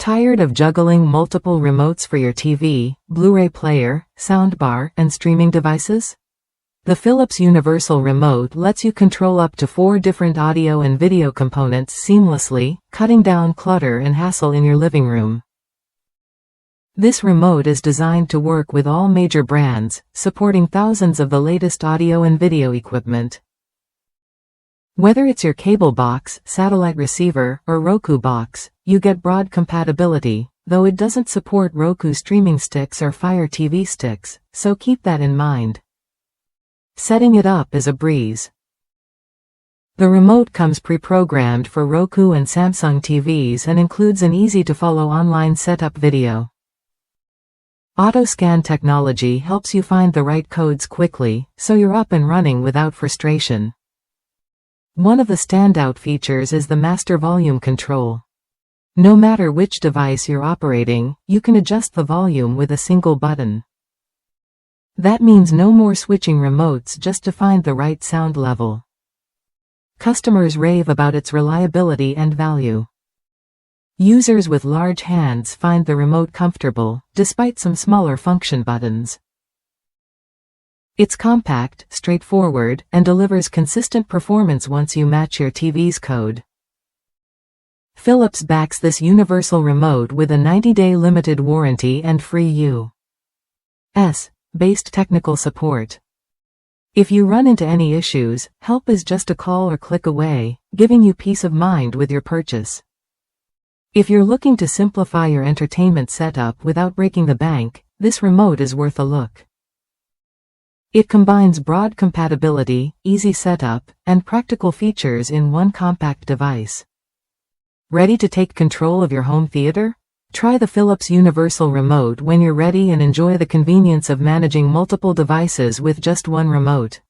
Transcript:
Tired of juggling multiple remotes for your TV, Blu-ray player, soundbar, and streaming devices? The Philips Universal Remote lets you control up to 4 different audio and video components seamlessly, cutting down clutter and hassle in your living room. This remote is designed to work with all major brands, supporting thousands of the latest audio and video equipment. Whether it's your cable box, satellite receiver, or Roku box, you get broad compatibility, though it doesn't support Roku streaming sticks or Fire TV sticks, so keep that in mind. Setting it up is a breeze. The remote comes pre-programmed for Roku and Samsung TVs and includes an easy-to-follow online setup video. Auto-scan technology helps you find the right codes quickly, so you're up and running without frustration. One of the standout features is the master volume control. No matter which device you're operating, you can adjust the volume with a single button. That means no more switching remotes just to find the right sound level. Customers rave about its reliability and value. Users with large hands find the remote comfortable, despite some smaller function buttons. It's compact, straightforward, and delivers consistent performance once you match your TV's code. Philips backs this universal remote with a 90-day limited warranty and free U.S.-based technical support. If you run into any issues, help is just a call or click away, giving you peace of mind with your purchase. If you're looking to simplify your entertainment setup without breaking the bank, this remote is worth a look. It combines broad compatibility, easy setup, and practical features in one compact device. Ready to take control of your home theater? Try the Philips Universal Remote when you're ready and enjoy the convenience of managing multiple devices with just one remote.